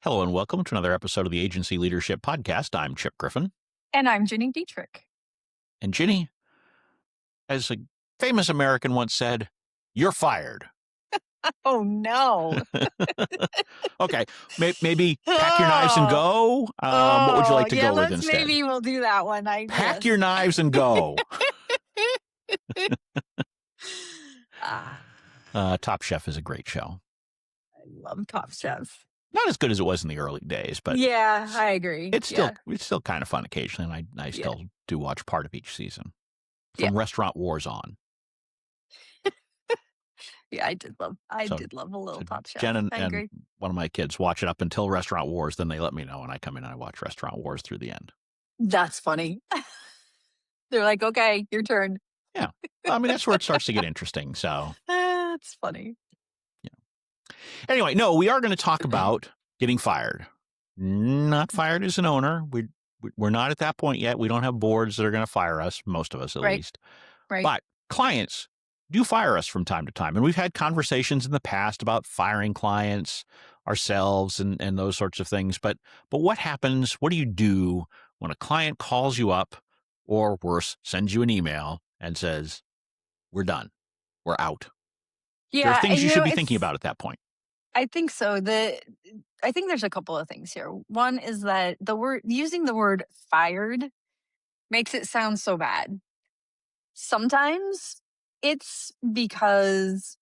Hello and welcome to another episode of the Agency Leadership Podcast. I'm Chip Griffin. And I'm Gini Dietrich. And Ginny, as a famous American once said, you're fired. Oh, no. Okay, maybe pack your knives and go. What would you like to go with instead? Maybe we'll do that one. Pack your knives and go. Top Chef is a great show. I love Top Chef. Not as good as it was in the early days, but yeah, I agree. It's still kind of fun occasionally, and I still do watch part of each season from Restaurant Wars on. Yeah, I did love a little Top Chef. Jen and one of my kids watch it up until Restaurant Wars, then they let me know, and I come in and I watch Restaurant Wars through the end. That's funny. They're like, okay, your turn. Yeah. I mean, that's where it starts to get interesting. So that's funny. Yeah. Anyway, no, we are going to talk about getting fired. Not fired as an owner. We're not at that point yet. We don't have boards that are going to fire us, most of us at least. Right. But clients do fire us from time to time. And we've had conversations in the past about firing clients ourselves and those sorts of things. But what happens? What do you do when a client calls you up or worse, sends you an email and says, we're done. We're out. Yeah. There are things you should be thinking about at that point. I think so. I think there's a couple of things here. One is that using the word fired makes it sound so bad. Sometimes it's because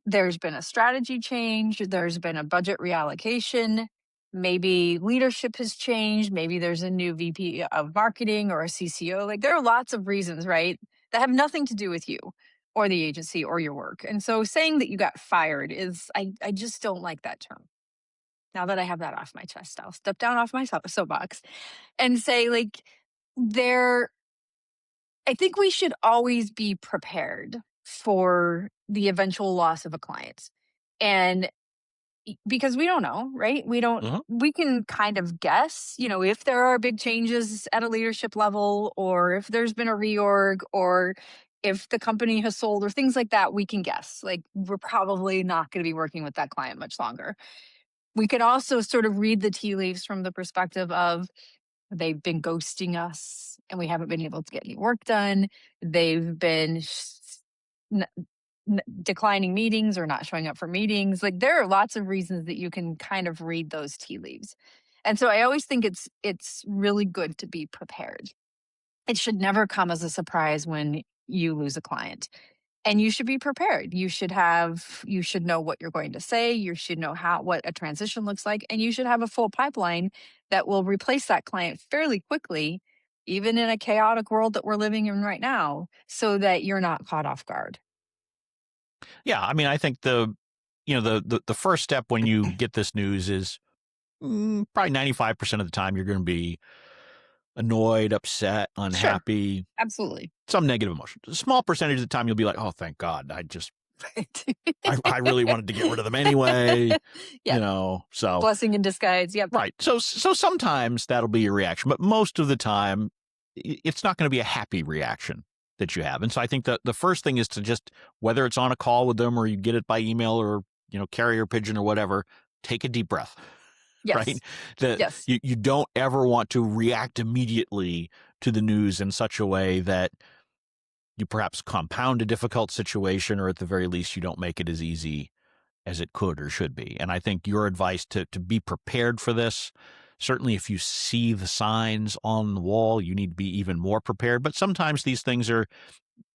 there's been a strategy change, there's been a budget reallocation, maybe leadership has changed, maybe there's a new VP of marketing or a CCO. Like, there are lots of reasons, right, that have nothing to do with you or the agency or your work. And so saying that you got fired is, I just don't like that term. Now that I have that off my chest, I'll step down off my soapbox and say, like, I think we should always be prepared for the eventual loss of a client. And because we don't know, right? We can kind of guess, if there are big changes at a leadership level, or if there's been a reorg, or if the company has sold, or things like that, we can guess. Like, we're probably not going to be working with that client much longer. We could also sort of read the tea leaves from the perspective of, they've been ghosting us and we haven't been able to get any work done. They've been declining meetings or not showing up for meetings. Like, there are lots of reasons that you can kind of read those tea leaves. And so I always think it's really good to be prepared. It should never come as a surprise when you lose a client. And you should be prepared. You should know what you're going to say. You should know what a transition looks like. And you should have a full pipeline that will replace that client fairly quickly, even in a chaotic world that we're living in right now, so that you're not caught off guard. Yeah. I mean, I think the first step when you get this news is probably 95% of the time you're going to be annoyed, upset, unhappy. Sure. Absolutely. Some negative emotion. A small percentage of the time you'll be like, oh, thank God. I really wanted to get rid of them anyway. So blessing in disguise. Yep. Right. So sometimes that'll be your reaction, but most of the time it's not going to be a happy reaction that you have. And so I think that the first thing is to just, whether it's on a call with them or you get it by email or, carrier pigeon or whatever, take a deep breath. Yes. Right? Yes. You don't ever want to react immediately to the news in such a way that you perhaps compound a difficult situation, or at the very least, you don't make it as easy as it could or should be. And I think your advice to be prepared for this, certainly if you see the signs on the wall, you need to be even more prepared. But sometimes these things are,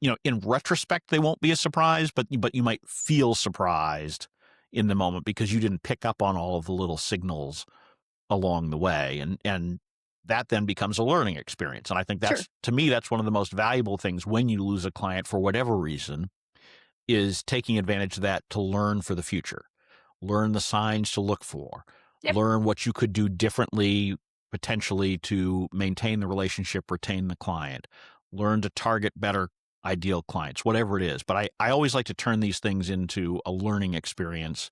in retrospect, they won't be a surprise, but you might feel surprised in the moment because you didn't pick up on all of the little signals along the way. And that then becomes a learning experience. And I think to me, that's one of the most valuable things when you lose a client for whatever reason, is taking advantage of that to learn for the future, learn the signs to look for, learn what you could do differently, potentially, to maintain the relationship, retain the client, learn to target better ideal clients, whatever it is. But I always like to turn these things into a learning experience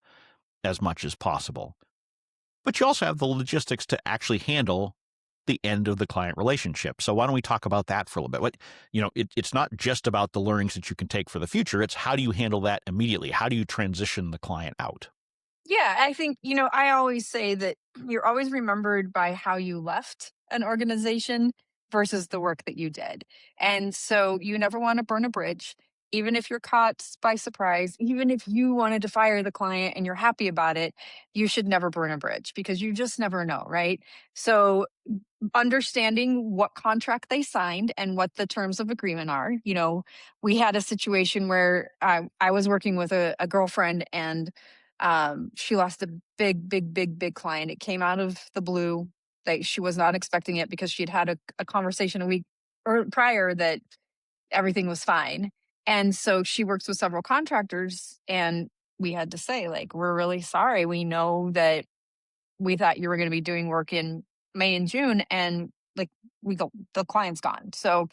as much as possible. But you also have the logistics to actually handle the end of the client relationship. So why don't we talk about that for a little bit? It's not just about the learnings that you can take for the future. It's how do you handle that immediately? How do you transition the client out? Yeah, I think, I always say that you're always remembered by how you left an organization versus the work that you did. And so you never want to burn a bridge, even if you're caught by surprise, even if you wanted to fire the client and you're happy about it, you should never burn a bridge because you just never know, right? So understanding what contract they signed and what the terms of agreement are. We had a situation where I was working with a girlfriend, and she lost a big, big, big, big client. It came out of the blue. That she was not expecting it because she'd had a conversation a week or prior that everything was fine. And so she works with several contractors, and we had to say, like, we're really sorry. We know that we thought you were going to be doing work in May and June, and like the client's gone. So,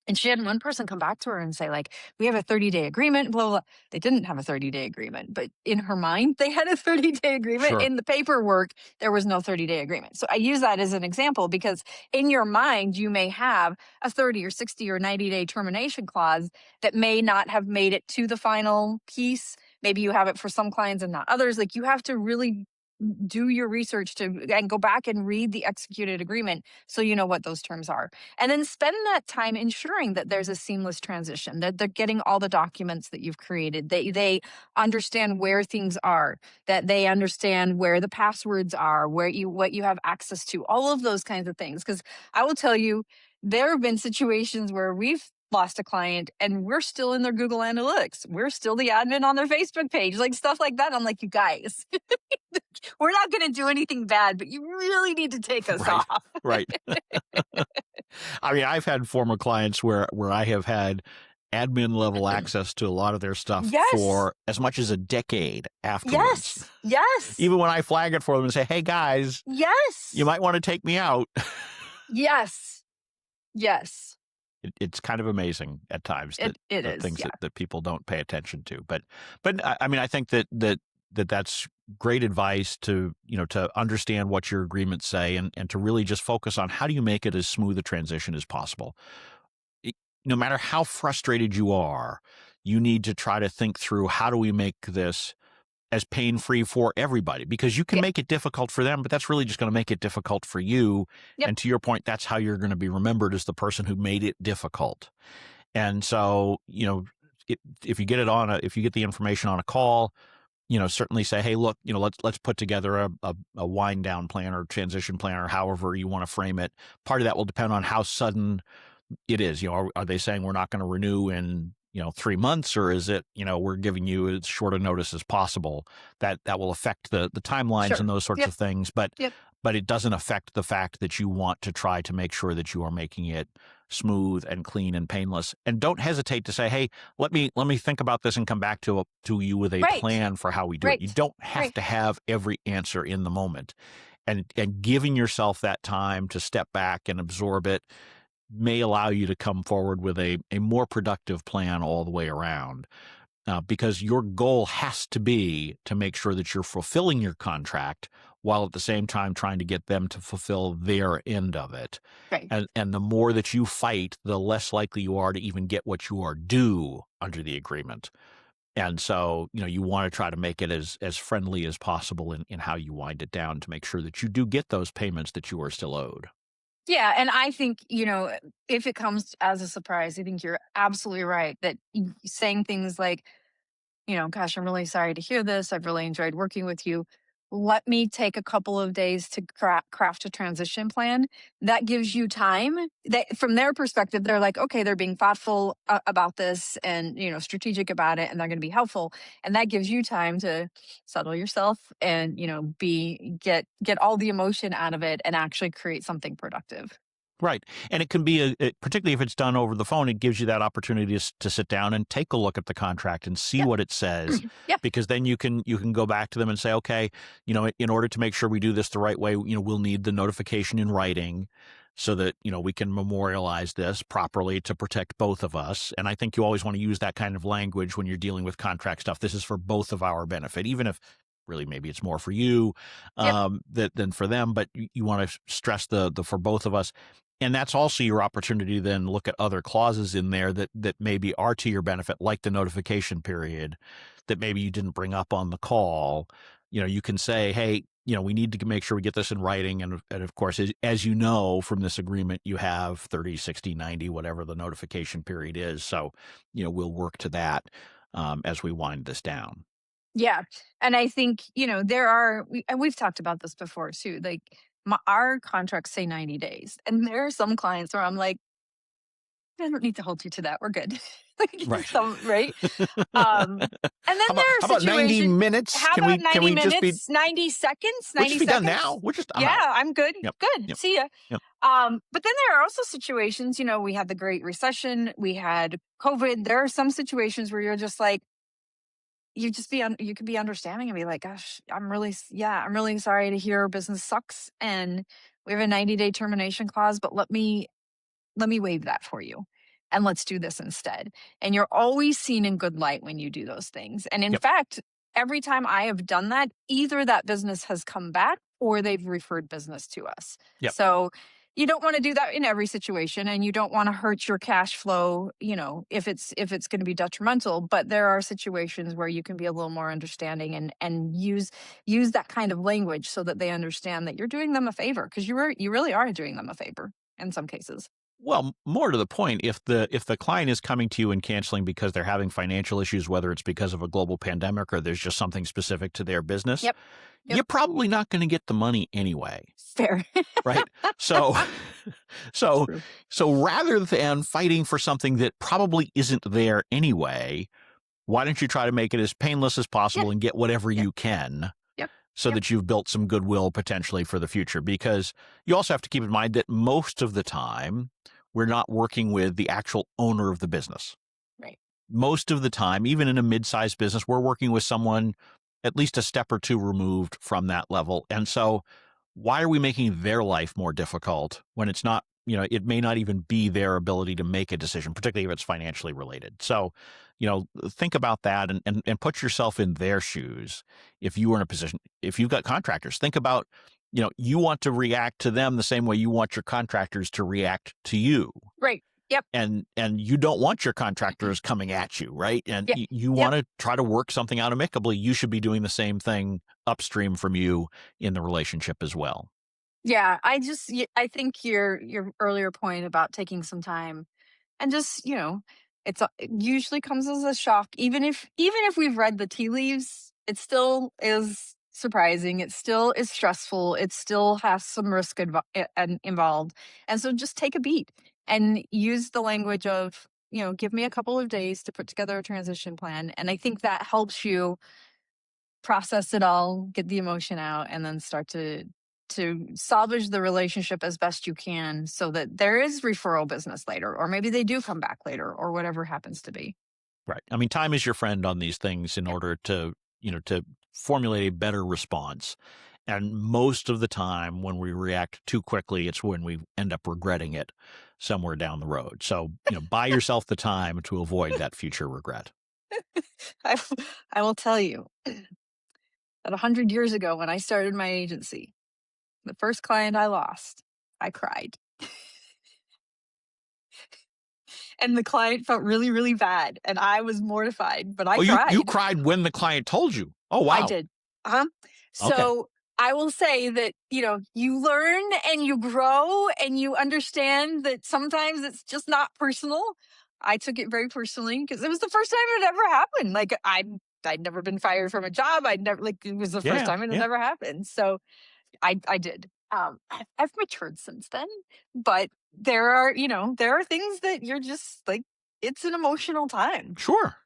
and she had one person come back to her and say, like, we have a 30-day agreement, blah, blah, blah. They didn't have a 30-day agreement, but in her mind, they had a 30-day agreement. Sure. In the paperwork, there was no 30-day agreement. So I use that as an example because in your mind, you may have a 30 or 60 or 90-day termination clause that may not have made it to the final piece. Maybe you have it for some clients and not others. Like, you have to really do your research and go back and read the executed agreement so you know what those terms are, and then spend that time ensuring that there's a seamless transition, that they're getting all the documents that you've created, that they understand where things are, that they understand where the passwords are, what you have access to, all of those kinds of things. Because I will tell you, there have been situations where we've lost a client and we're still in their Google Analytics. We're still the admin on their Facebook page, like stuff like that. I'm like, you guys, we're not going to do anything bad, but you really need to take us Right. off. Right. I mean, I've had former clients where I have had admin level access to a lot of their stuff Yes. for as much as a decade afterwards. Yes. Yes. Even when I flag it for them and say, hey guys, you Yes. might want to take me out. Yes. Yes. It's kind of amazing at times that It the is. things Yeah. that people don't pay attention to. But I mean, I think that's great advice to, to understand what your agreements say and to really just focus on how do you make it as smooth a transition as possible. It- no matter how frustrated you are, you need to try to think through how do we make this as pain-free for everybody, because you can Yeah. make it difficult for them, but that's really just going to make it difficult for you. Yep. And to your point, that's how you're going to be remembered as the person who made it difficult. And so, if you get if you get the information on a call, certainly say, hey, look, let's put together a wind down plan or transition plan or however you want to frame it. Part of that will depend on how sudden it is. Are they saying we're not going to renew in 3 months, or is it we're giving you as short a notice as possible? That will affect the timelines Sure. and those sorts Yep. of things, but Yep. it doesn't affect the fact that you want to try to make sure that you are making it smooth and clean and painless. And don't hesitate to say, hey, let me think about this and come back to you with a Right. plan for how we do it. You Right. don't have Right. to have every answer in the moment, and giving yourself that time to step back and absorb it may allow you to come forward with a more productive plan all the way around. Because your goal has to be to make sure that you're fulfilling your contract while at the same time trying to get them to fulfill their end of it. Right. And the more that you fight, the less likely you are to even get what you are due under the agreement. And so, you want to try to make it as friendly as possible in how you wind it down to make sure that you do get those payments that you are still owed. Yeah. And I think, if it comes as a surprise, I think you're absolutely right that saying things like, gosh, I'm really sorry to hear this. I've really enjoyed working with you. Let me take a couple of days to craft a transition plan. That gives you time. That from their perspective, they're like, okay, they're being thoughtful about this and strategic about it, and they're going to be helpful. And that gives you time to settle yourself and be get all the emotion out of it and actually create something productive. Right. And it can be, particularly if it's done over the phone, it gives you that opportunity to sit down and take a look at the contract and see Yep. what it says, Yep. because then you can go back to them and say, okay, in order to make sure we do this the right way, we'll need the notification in writing so that, we can memorialize this properly to protect both of us. And I think you always want to use that kind of language when you're dealing with contract stuff. This is for both of our benefit, even if really maybe it's more for you Yep. than for them, but you want to stress the for both of us. And that's also your opportunity to then look at other clauses in there that maybe are to your benefit, like the notification period that maybe you didn't bring up on the call, You can say, hey, we need to make sure we get this in writing. And of course, as you know, from this agreement, you have 30, 60, 90, whatever the notification period is. So, we'll work to that as we wind this down. Yeah. And I think, and we've talked about this before too. Like our contracts say 90 days. And there are some clients where I'm like, I don't need to hold you to that. We're good. Like Right. some, right. how And then there are about 90 situations. minutes? How Can about we can 90 we just be minutes, 90 seconds, we'll 90 just be done now? seconds? I'm Yeah, out. I'm good. Yep. Good. Yep. See ya. Yep. But then there are also situations, we had the Great Recession, we had COVID. There are some situations where you're just like, you could be understanding and be like, gosh, I'm really sorry to hear business sucks. And we have a 90-day termination clause, but let me waive that for you and let's do this instead. And you're always seen in good light when you do those things. And in Yep. fact, every time I have done that, either that business has come back or they've referred business to us. Yep. So you don't want to do that in every situation, and you don't want to hurt your cash flow, if it's going to be detrimental. But there are situations where you can be a little more understanding and use that kind of language so that they understand that you're doing them a favor, because you really are doing them a favor in some cases. Well, more to the point, if the client is coming to you and canceling because they're having financial issues, whether it's because of a global pandemic or there's just something specific to their business, Yep. Yep. you're probably not going to get the money anyway, Fair. right? So, so, True. so rather than fighting for something that probably isn't there anyway, why don't you try to make it as painless as Yeah. possible and get whatever Yep. you can? Yep. So Yep. that you've built some goodwill potentially for the future. Because you also have to keep in mind that most of the time, we're not working with the actual owner of the business. Right. Most of the time, even in a mid-sized business, we're working with someone at least a step or two removed from that level. And so why are we making their life more difficult when it's not, it may not even be their ability to make a decision, particularly if it's financially related. So, think about that and put yourself in their shoes. If you were in a position, if you've got contractors, think about, you want to react to them the same way you want your contractors to react to you. Right. Yep. And you don't want your contractors coming at you, right? And Yep. you Yep. want to try to work something out amicably. You should be doing the same thing upstream from you in the relationship as well. Yeah. I think your earlier point about taking some time and just, it usually comes as a shock. Even if we've read the tea leaves, it still is surprising. It still is stressful. It still has some risk involved. And so just take a beat and use the language of, give me a couple of days to put together a transition plan. And I think that helps you process it all, get the emotion out, and then start to salvage the relationship as best you can so that there is referral business later, or maybe they do come back later, or whatever happens to be. Right. I mean, time is your friend on these things in Yeah. order to formulate a better response. And most of the time when we react too quickly, it's when we end up regretting it somewhere down the road. So, buy yourself the time to avoid that future regret. I, I will tell you that 100 years ago when I started my agency, the first client I lost, I cried. And the client felt really, really bad. And I was mortified, but I Oh, you cried. cried when the client told you. Oh, I wow. did. Uh-huh. Okay. So I will say that, you learn and you grow and you understand that sometimes it's just not personal. I took it very personally because it was the first time it ever happened. Like I'd never been fired from a job. I'd never, like, it was the first Yeah. time it had Yeah. ever happened. So I did. I've matured since then, but there are things that you're just like, it's an emotional time. Sure.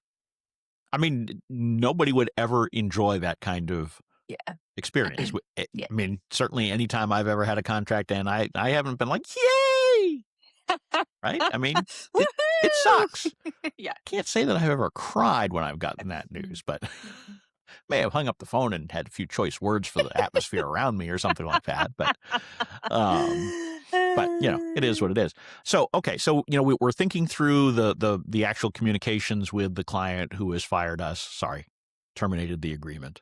I mean, nobody would ever enjoy that kind of Yeah. experience. I Yeah. mean, certainly anytime I've ever had a contract and I haven't been like, yay, right? I mean, it Woohoo! sucks. Yeah. Can't say that I've ever cried when I've gotten that news, but may have hung up the phone and had a few choice words for the atmosphere around me or something like that. Um, but it is what it is. So, okay. So, we're thinking through the actual communications with the client who has fired us. Sorry, terminated the agreement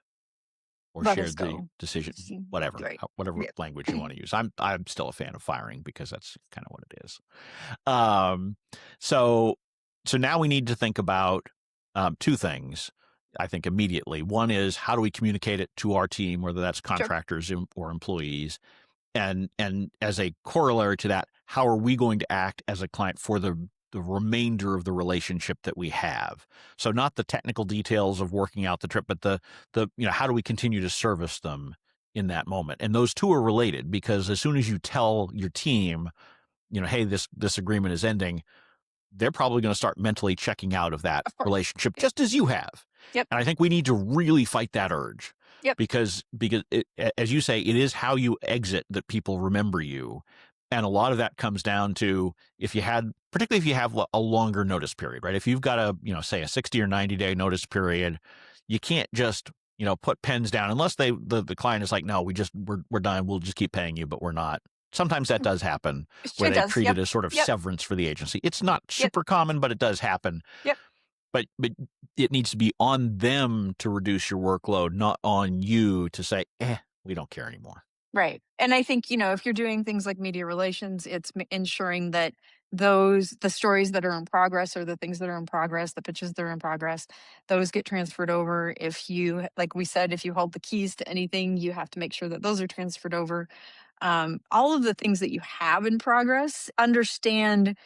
or Let us shared the go. decision, whatever, Right. whatever Yeah. language you want to use. I'm still a fan of firing because that's kind of what it is. Um, so now we need to think about two things. I think, immediately. One is, how do we communicate it to our team, whether that's Sure. contractors or employees? And as a corollary to that, how are we going to act as a client for the remainder of the relationship that we have? So not the technical details of working out the trip, but the how do we continue to service them in that moment? And those two are related, because as soon as you tell your team, hey, this agreement is ending, they're probably going to start mentally checking out of that Of course. relationship, Yep. just as you have. Yep. And I think we need to really fight that urge, Yep. because as you say, it is how you exit that people remember you. And a lot of that comes down to, particularly if you have a longer notice period, right? If you've got say a 60 or 90-day notice period, you can't just, put pens down unless the client is like, no, we're done. We'll just keep paying you, but we're not. Sometimes that does happen, where It they does. treat Yep. it as sort of Yep. severance for the agency. It's not Yep. super common, but it does happen. Yep. But it needs to be on them to reduce your workload, not on you to say, we don't care anymore. Right. And I think, if you're doing things like media relations, it's ensuring that the stories that are in progress, or the things that are in progress, the pitches that are in progress, those get transferred over. If you, like we said, if you hold the keys to anything, you have to make sure that those are transferred over. All of the things that you have in progress, understand,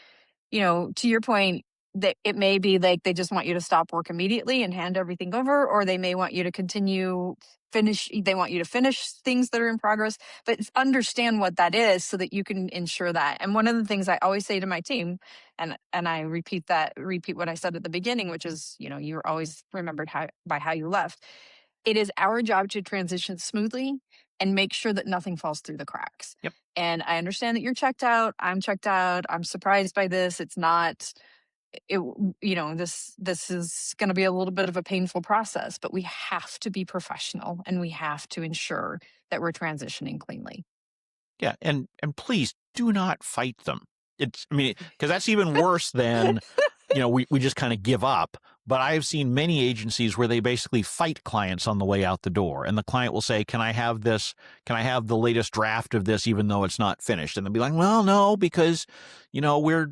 to your point, that it may be like they just want you to stop work immediately and hand everything over, or they may want you to they want you to finish things that are in progress, but understand what that is so that you can ensure that. And one of the things I always say to my team, and I repeat what I said at the beginning, which is, you're always remembered by how you left. It is our job to transition smoothly and make sure that nothing falls through the cracks. Yep. And I understand that you're checked out. I'm checked out. I'm surprised by this. It's not it this is going to be a little bit of a painful process, but we have to be professional and we have to ensure that we're transitioning cleanly. Yeah, and please do not fight them. Because that's even worse than, we just kind of give up. But I've seen many agencies where they basically fight clients on the way out the door, and the client will say, "Can I have this? Can I have the latest draft of this, even though it's not finished?" And they'll be like, "Well, no, because we're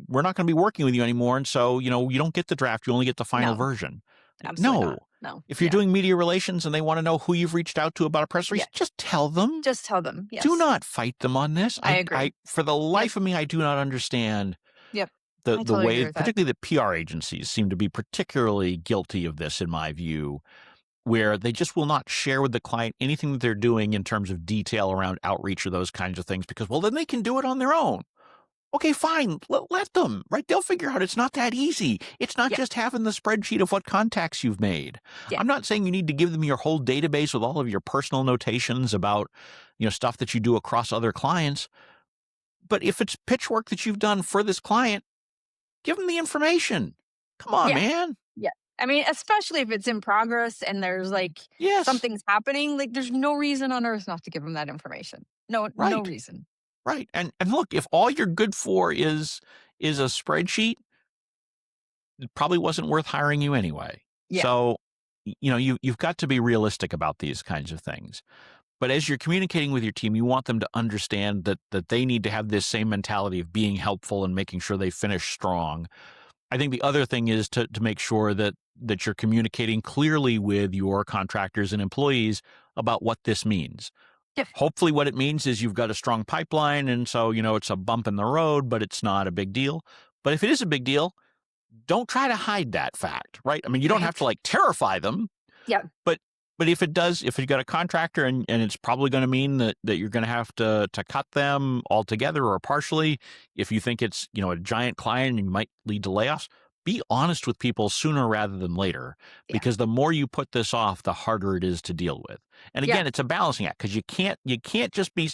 not going to be working with you anymore, and so you don't get the draft; you only get the final No, version." absolutely No, not. No. if you're Yeah. doing media relations and they want to know who you've reached out to about a press Yeah. release, just tell them. Just tell them. Do Yes. not fight them on this. I agree. For the Yep. life of me, I do not understand Yep. I the totally agree way, with that. particularly the PR agencies seem to be particularly guilty of this, in my view, where they just will not share with the client anything that they're doing in terms of detail around outreach or those kinds of things, because, well, then they can do it on their own. Okay, fine. Let them, right? They'll figure out it's not that easy. It's not Yeah. just having the spreadsheet of what contacts you've made. Yeah. I'm not saying you need to give them your whole database with all of your personal notations about, stuff that you do across other clients. But if it's pitch work that you've done for this client, give them the information. Come on, Yeah. man. Yeah. I mean, especially if it's in progress and there's like Yes. something's happening, like there's no reason on earth not to give them that information. No Right. reason. Right. And look, if all you're good for is a spreadsheet, it probably wasn't worth hiring you anyway. Yeah. So, you've got to be realistic about these kinds of things. But as you're communicating with your team, you want them to understand that they need to have this same mentality of being helpful and making sure they finish strong. I think the other thing is to make sure that you're communicating clearly with your contractors and employees about what this means. Yeah. Hopefully what it means is you've got a strong pipeline, and so, it's a bump in the road, but it's not a big deal. But if it is a big deal, don't try to hide that fact, right? I mean, you don't have to Right. like terrify them, Yeah. but if you've got a contractor and it's probably going to mean that you're going to have to cut them altogether or partially, if you think it's, a giant client and you might lead to layoffs, be honest with people sooner rather than later, Yeah. because the more you put this off, the harder it is to deal with. And Yeah. again, it's a balancing act, because you can't just be,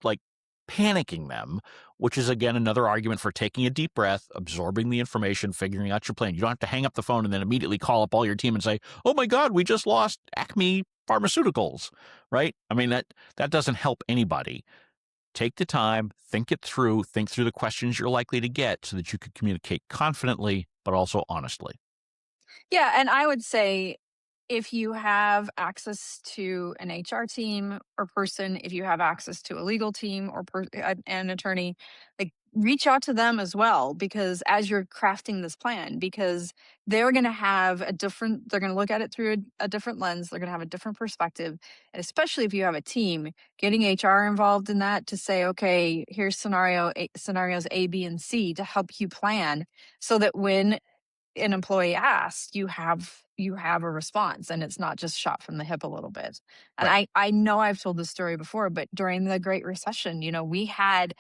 like panicking them, which is again another argument for taking a deep breath, absorbing the information, figuring out your plan. You don't have to hang up the phone and then immediately call up all your team and say, "Oh my God, we just lost Acme Pharmaceuticals," right? I mean, that doesn't help anybody. Take the time, think it through, think through the questions you're likely to get so that you can communicate confidently, but also honestly. Yeah. And I would say, if you have access to an HR team or person, if you have access to a legal team or an attorney, like reach out to them as well, because as you're crafting this plan, because they're going to have a different, they're going to look at it through a different lens, they're going to have a different perspective. And especially if you have a team, getting HR involved in that to say, okay, here's scenarios A, B, and C to help you plan, so that when an employee asks, you have a response and it's not just shot from the hip a little bit. And Right. I know I've told this story before, but during the Great Recession, we had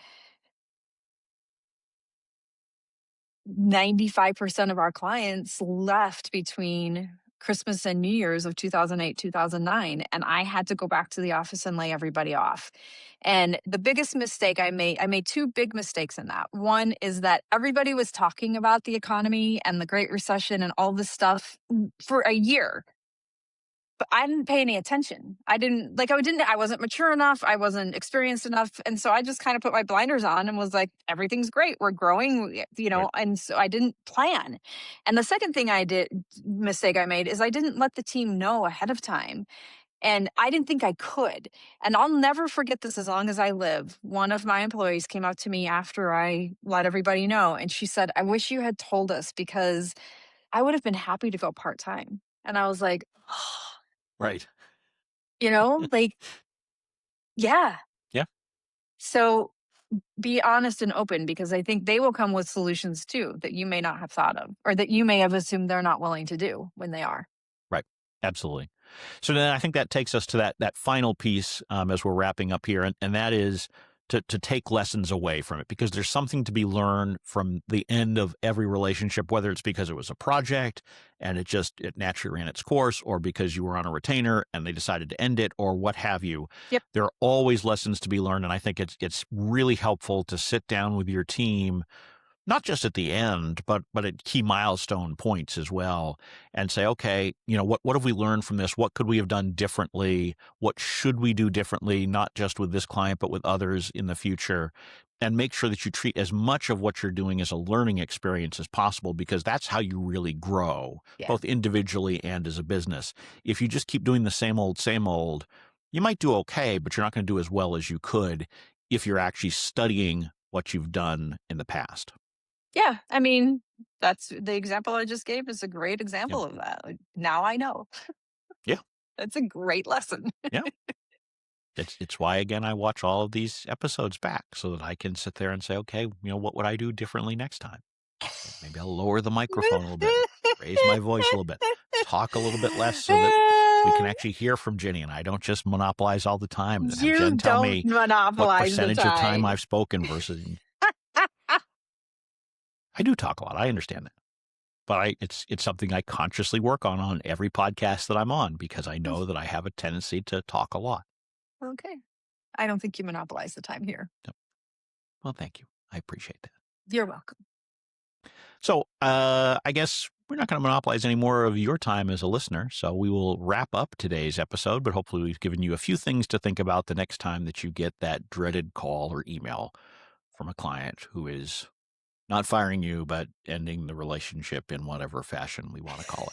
95% of our clients left between Christmas and New Year's of 2008, 2009. And I had to go back to the office and lay everybody off. And the biggest mistake I made two big mistakes in that. One is that everybody was talking about the economy and the Great Recession and all this stuff for a year, but I didn't pay any attention. I wasn't mature enough. I wasn't experienced enough. And so I just kind of put my blinders on and was like, everything's great. We're growing, Right. and so I didn't plan. And the second mistake I made is I didn't let the team know ahead of time. And I didn't think I could. And I'll never forget this as long as I live. One of my employees came up to me after I let everybody know. And she said, I wish you had told us, because I would have been happy to go part time. And I was like, Right. like, yeah. Yeah. So be honest and open, because I think they will come with solutions too that you may not have thought of, or that you may have assumed they're not willing to do when they are. Right. Absolutely. So then I think that takes us to that final piece, as we're wrapping up here, and that is to take lessons away from it, because there's something to be learned from the end of every relationship, whether it's because it was a project and it naturally ran its course, or because you were on a retainer and they decided to end it, or what have you. Yep. There are always lessons to be learned, and I think it's really helpful to sit down with your team, not just at the end, but at key milestone points as well, and say, okay, what have we learned from this? What could we have done differently? What should we do differently, not just with this client, but with others in the future? And make sure that you treat as much of what you're doing as a learning experience as possible, because that's how you really grow, Yeah. both individually and as a business. If you just keep doing the same old, you might do okay, but you're not going to do as well as you could if you're actually studying what you've done in the past. Yeah. I mean, that's the example I just gave is a great Yeah. example of that. Like, now I know. Yeah. That's a great lesson. Yeah. It's why, again, I watch all of these episodes back so that I can sit there and say, okay, what would I do differently next time? Maybe I'll lower the microphone a little bit, raise my voice a little bit, talk a little bit less, so that we can actually hear from Ginny and I don't just monopolize all the time and then have You Jen tell don't me what monopolize the percentage of time time. I've spoken versus. I do talk a lot. I understand that. But it's something I consciously work on every podcast that I'm on, because I know that I have a tendency to talk a lot. Okay. I don't think you monopolize the time here. So, well, thank you. I appreciate that. You're welcome. So I guess we're not going to monopolize any more of your time as a listener. So we will wrap up today's episode, but hopefully we've given you a few things to think about the next time that you get that dreaded call or email from a client who is not firing you, but ending the relationship in whatever fashion we want to call it.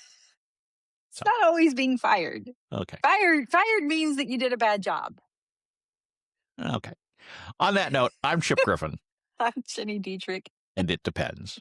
It's So, not always being fired. okay. Fired means that you did a bad job. Okay. On that note, I'm Chip Griffin, I'm Jenny Dietrich. and it depends.